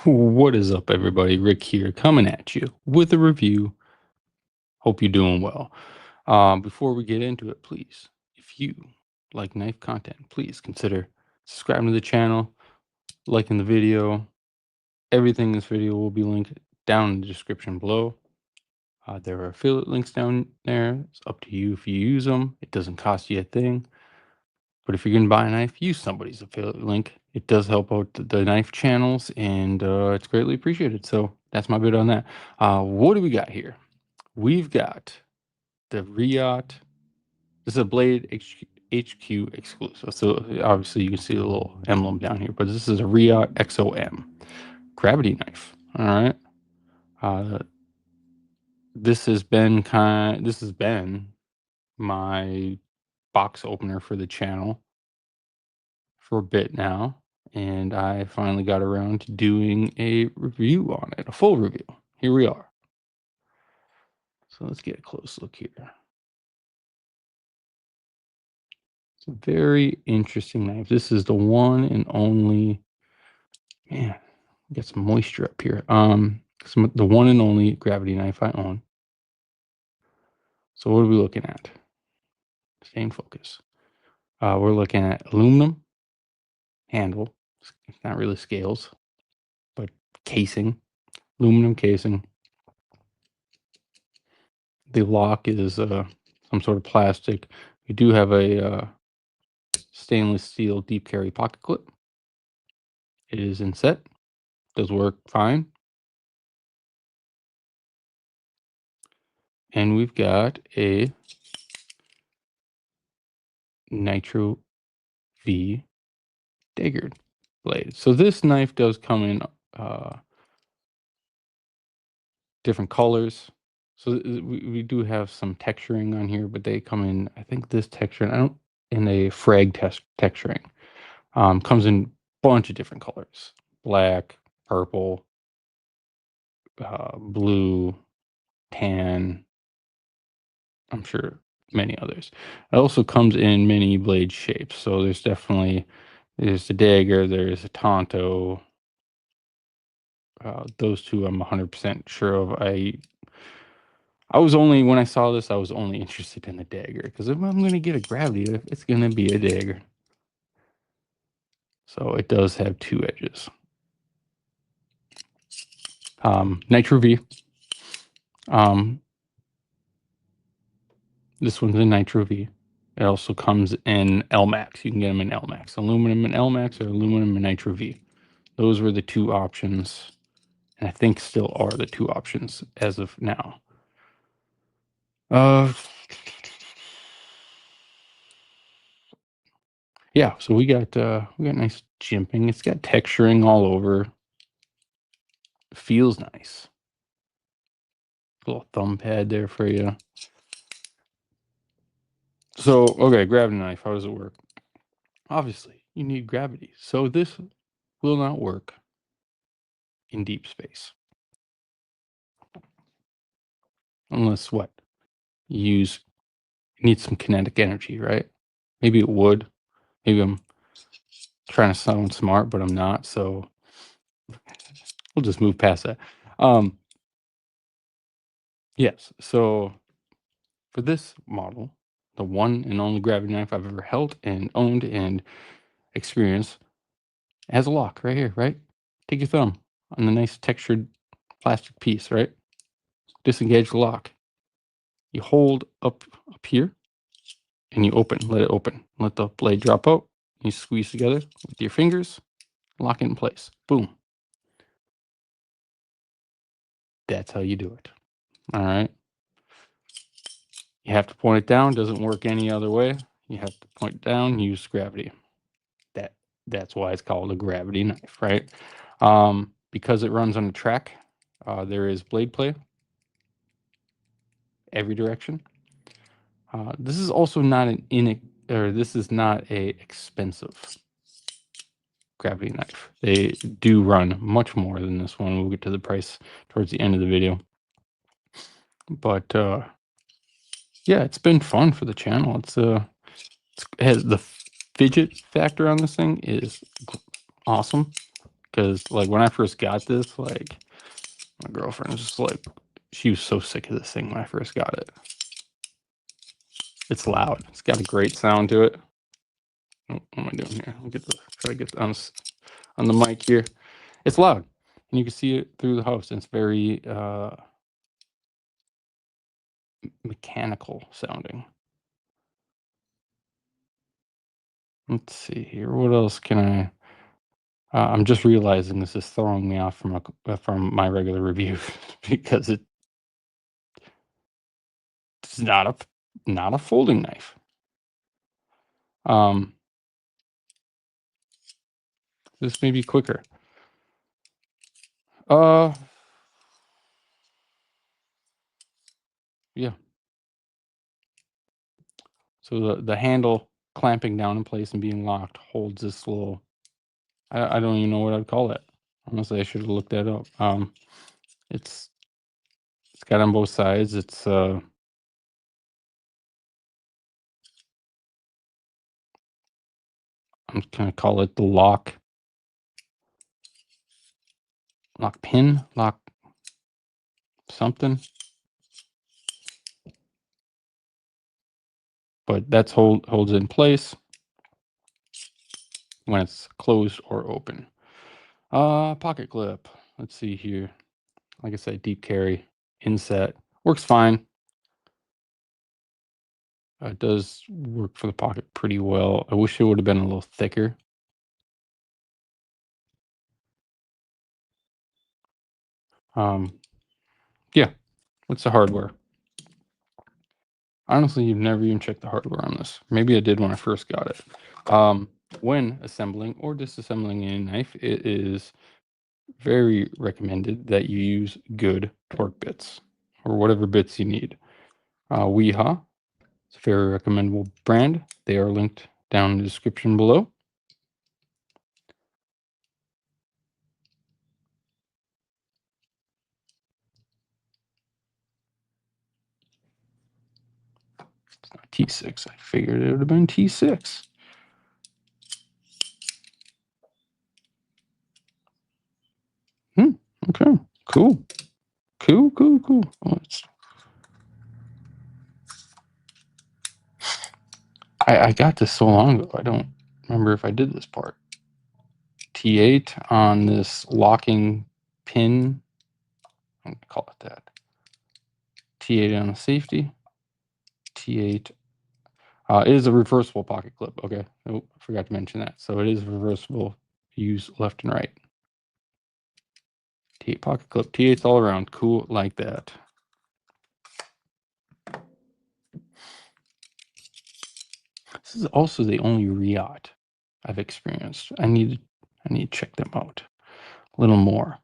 What is up, everybody? Rick here, coming at you with a review. Hope you're doing well. Before we get into it, please, if you like knife content, please consider subscribing to the channel, liking the video. Everything in this video will be linked down in the description below. There are affiliate links down there. It's up to you if you use them. It doesn't cost you a thing. But if you're going to buy a knife, use somebody's affiliate link. It does help out the knife channels, and it's greatly appreciated. So that's my bit on that. What do we got here? We've got the Reate. This is a Blade HQ exclusive. So obviously you can see a little emblem down here, but this is a Reate EXO-M gravity knife. All right. This has been my box opener for the channel for a bit now, and I finally got around to doing a review on it, a full review. Here we are. So let's get a close look here. It's a very interesting knife. This is the one and only, man, get some moisture up here. The one and only gravity knife I own. So what are we looking at? Stay in focus. We're looking at aluminum handle. It's not really scales, but casing, aluminum casing. The lock is some sort of plastic. We do have a stainless steel deep carry pocket clip. It is in set. Does work fine. And we've got a Nitro V dagger blade. So this knife does come in different colors. So we do have some texturing on here, but they come in, I think this texture, in a frag texturing. Comes in a bunch of different colors: black, purple, blue, tan. I'm sure many others. It also comes in many blade shapes. So there's the dagger, there's a Tonto. Those two I'm 100% sure of. When I saw this, I was only interested in the dagger, because if I'm going to get a gravity, it's going to be a dagger. So it does have two edges. Nitro V. This one's a Nitro V. It also comes in L-Max. You can get them in L-Max. Aluminum and L-Max, or aluminum and Nitro V. Those were the two options, and I think still are the two options as of now. Yeah, so we got nice jimping. It's got texturing all over. Feels nice. A little thumb pad there for you. So, okay, gravity knife. How does it work? Obviously, you need gravity. So this will not work in deep space. Unless what? You need some kinetic energy, right? Maybe it would. Maybe I'm trying to sound smart, but I'm not. So we'll just move past that. Yes. So for this model, the one and only gravity knife I've ever held and owned and experienced, it has a lock right here, right? Take your thumb on the nice textured plastic piece, right? Disengage the lock. You hold up here and you let it open. Let the blade drop out. You squeeze together with your fingers, lock it in place. Boom. That's how you do it. All right. You have to point it down. Doesn't work any other way. You have to point it down, use gravity. That's why it's called a gravity knife, right? Because it runs on a track, there is blade play every direction. This is also not this is not a expensive gravity knife. They do run much more than this one. We'll get to the price towards the end of the video. But yeah, it's been fun for the channel. It has the fidget factor on this thing is awesome. because like when I first got this, like my girlfriend was just like, she was so sick of this thing when I first got it. It's loud. It's got a great sound to it. What am I doing here? I'll try to get on the mic here. It's loud, and you can see it through the house. And it's very mechanical sounding. Let's see here. What else can I? I'm just realizing this is throwing me off from my regular review because it's not a folding knife. This may be quicker. Yeah. So the handle clamping down in place and being locked holds this little. I don't even know what I'd call it. Honestly, I should have looked that up. It's got on both sides. It's I'm gonna call it the lock pin, lock something. But that's holds it in place when it's closed or open. Pocket clip. Let's see here. Like I said, deep carry, inset. Works fine. It does work for the pocket pretty well. I wish it would have been a little thicker. Yeah. What's the hardware? Honestly, you've never even checked the hardware on this. Maybe I did when I first got it. When assembling or disassembling a knife, it is very recommended that you use good torque bits or whatever bits you need. Weehaw, it's a very recommendable brand. They are linked down in the description below. It's not T6. I figured it would have been T6. Okay. Cool. I got this so long ago. I don't remember if I did this part. T8 on this locking pin. I'm gonna call it that. T8 on the safety. T8. It is a reversible pocket clip. Okay. Oh, I forgot to mention that. So it is reversible. Use left and right. T8 pocket clip. T8's all around. Cool like that. This is also the only Reate I've experienced. I need to check them out a little more.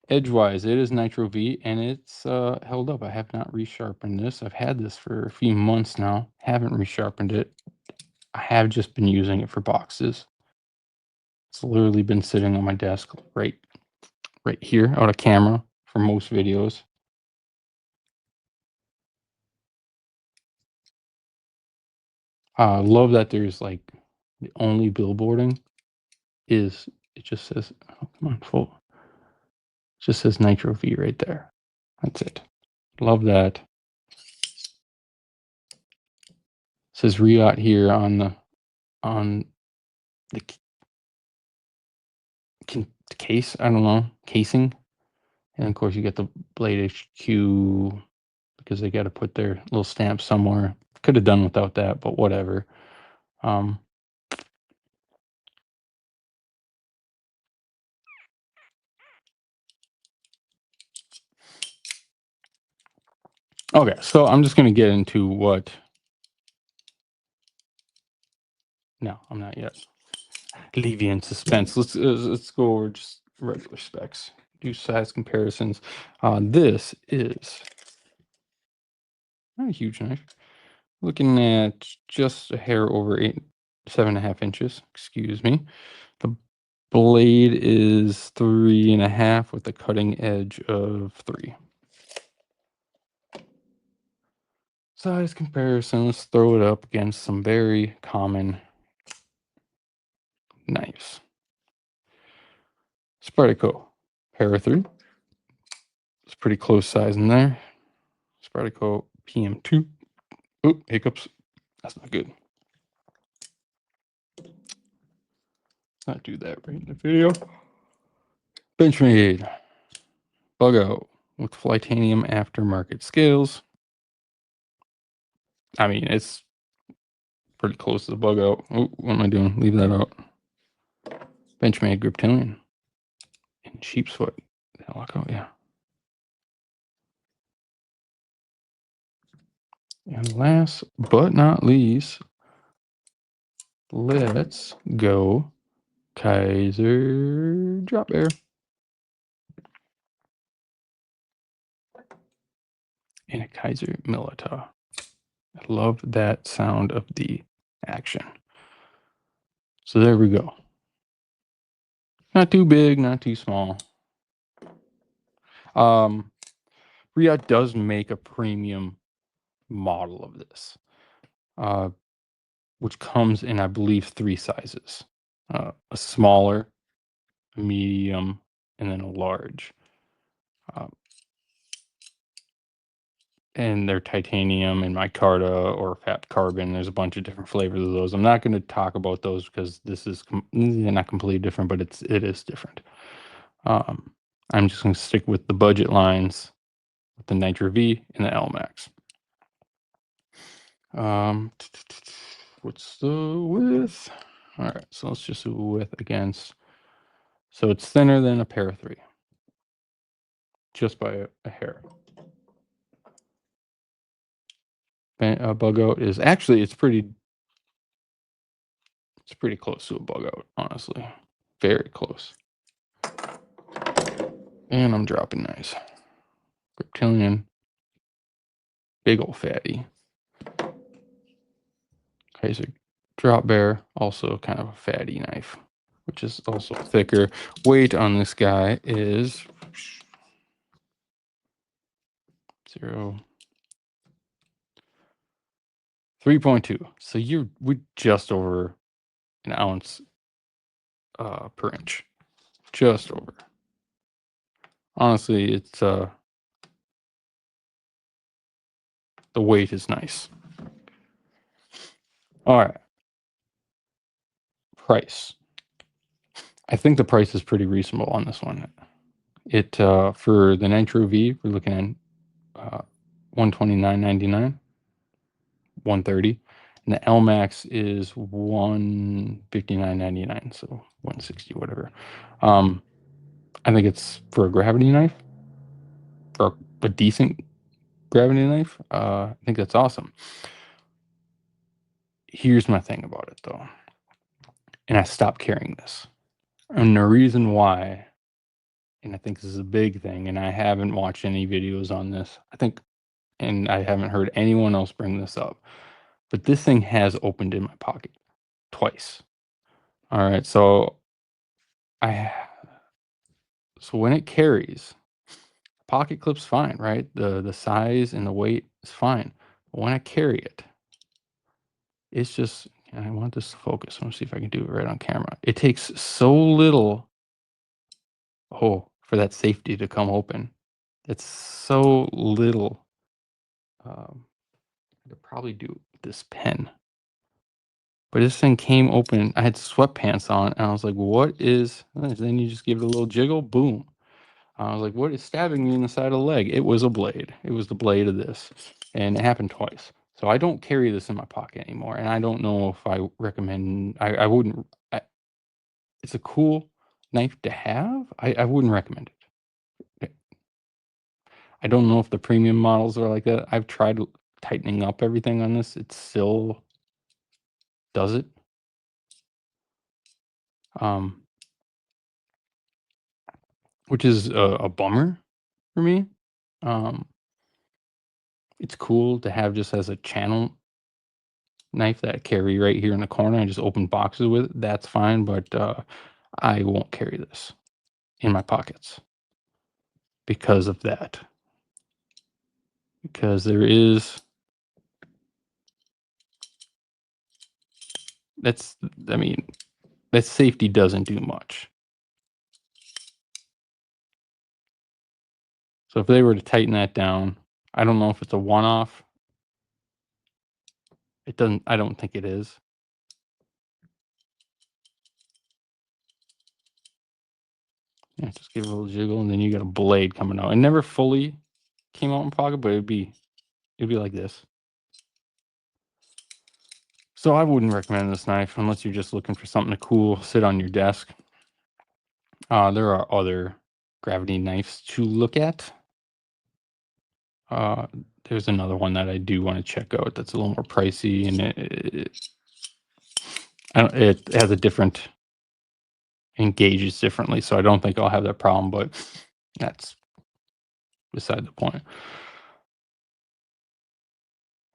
Edgewise, it is Nitro V, and it's held up. I have not resharpened this. I've had this for a few months now. Haven't resharpened it. I have just been using it for boxes. It's literally been sitting on my desk right here out of camera for most videos. Love that there's like the only billboarding is it just says, oh, come on, full. It just says Nitro V right there. That's it. Love that. It says Reate here on the case. I don't know, casing. And of course you get the Blade HQ because they got to put their little stamp somewhere. Could have done without that, but whatever. Okay, so I'm just going to get into what. No, I'm not yet. Leave you in suspense. Let's go over just regular specs. Do size comparisons. This is not a huge knife. Looking at just a hair over 7.5 inches. Excuse me. The blade is 3.5 with a cutting edge of 3. Size comparison. Let's throw it up against some very common knives. Spyderco Para 3. It's pretty close size in there. Spyderco PM2. Oh, hiccups. That's not good. Let's not do that right in the video. Benchmade bug out with Flytanium aftermarket scales. I mean, it's pretty close to the bug out. Oh, what am I doing? Leave that out. Benchmade Griptilian in sheep's foot. Lockout, yeah. And last but not least, let's go Kaiser Drop Air. And a Kaiser Milita. I love that sound of the action. So there we go. Not too big, not too small. Reate does make a premium model of this, which comes in, I believe, 3 sizes. A smaller, a medium, and then a large. And they're titanium and micarta or fat carbon. There's a bunch of different flavors of those. I'm not going to talk about those because this is not completely different, but it is different. I'm just going to stick with the budget lines with the Nitro V and the L Max. What's the width? All right, so let's just do width against. So it's thinner than a Para 3, just by a hair. Bug out is actually it's pretty close to a bug out, honestly, very close. And I'm dropping nice. Reptilian, big old fatty. Kaiser Drop Bear, also kind of a fatty knife, which is also thicker. Weight on this guy is 3.2. So we're just over an ounce per inch. Just over. Honestly, it's the weight is nice. All right. Price. I think the price is pretty reasonable on this one. It for the Nitro V, we're looking at $129.99, $130, and the L Max is $159.99, so $160, whatever. I think it's for a gravity knife, for a decent gravity knife. I think that's awesome. Here's my thing about it, though, and I stopped carrying this, and the reason why, and I think this is a big thing, and I haven't watched any videos on this. And I haven't heard anyone else bring this up, but this thing has opened in my pocket twice. All right, so when it carries, pocket clip's fine, right? The size and the weight is fine. But when I carry it, it's just, and I want this to focus. Let me see if I can do it right on camera. It takes so little, for that safety to come open. It's so little. I could probably do this pen. But this thing came open. I had sweatpants on, and I was like, "What is?" Then you just give it a little jiggle, boom. I was like, "What is stabbing me in the side of the leg?" It was a blade. It was the blade of this, and it happened twice. So I don't carry this in my pocket anymore, and I don't know if I recommend. I wouldn't. It's a cool knife to have. I wouldn't recommend it. I don't know if the premium models are like that. I've tried tightening up everything on this. It still does it. Um, which is a bummer for me. Um, it's cool to have just as a channel knife that I carry right here in the corner and just open boxes with. That's fine, but I won't carry this in my pockets because of that. Because there is I mean, that safety doesn't do much. So if they were to tighten that down, I don't know if it's a one-off. It doesn't. I don't think it is. Yeah, just give it a little jiggle, and then you got a blade coming out. It never fully came out in pocket, but it'd be like this. So I wouldn't recommend this knife unless you're just looking for something to cool sit on your desk. There are other gravity knives to look at. Uh, there's another one that I do want to check out that's a little more pricey, and it has a different engages differently, so I don't think I'll have that problem, but that's beside the point.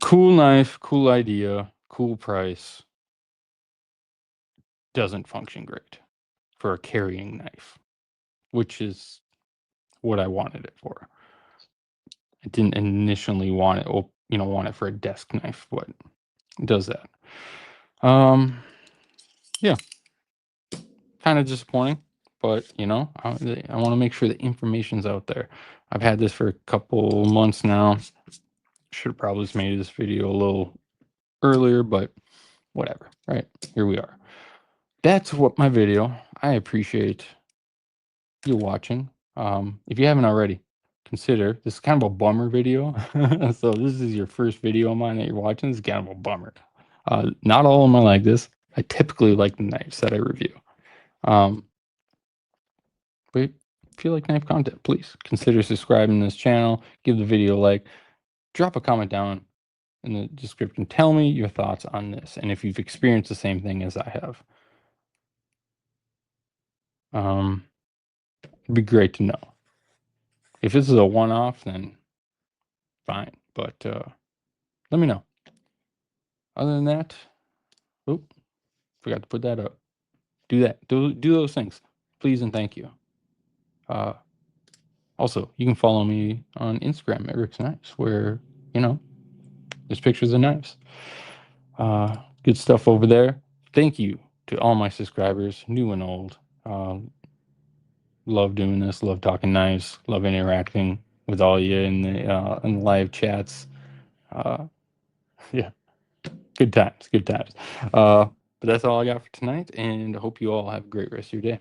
Cool knife, cool idea, cool price. Doesn't function great for a carrying knife, which is what I wanted it for. I didn't initially want it, want it for a desk knife, but it does that. Yeah, kind of disappointing, but I want to make sure the information's out there. I've had this for a couple months now. Should have probably just made this video a little earlier, but whatever, right? Here we are. That's what my video. I appreciate you watching. If you haven't already, consider this is kind of a bummer video. So this is your first video of mine that you're watching. This is kind of a bummer. Not all of them are like this. I typically like the knives that I review. But if you like knife content, please consider subscribing to this channel. Give the video a like. Drop a comment down in the description. Tell me your thoughts on this and if you've experienced the same thing as I have. It'd be great to know. If this is a one-off, then fine. But let me know. Other than that, oop, forgot to put that up. Do that. Do those things, please and thank you. Also, you can follow me on Instagram at Rick's Knives, where there's pictures of knives. Good stuff over there. Thank you to all my subscribers, new and old. Love doing this. Love talking knives. Love interacting with all you in the live chats. Yeah, good times. Good times. But that's all I got for tonight, and I hope you all have a great rest of your day.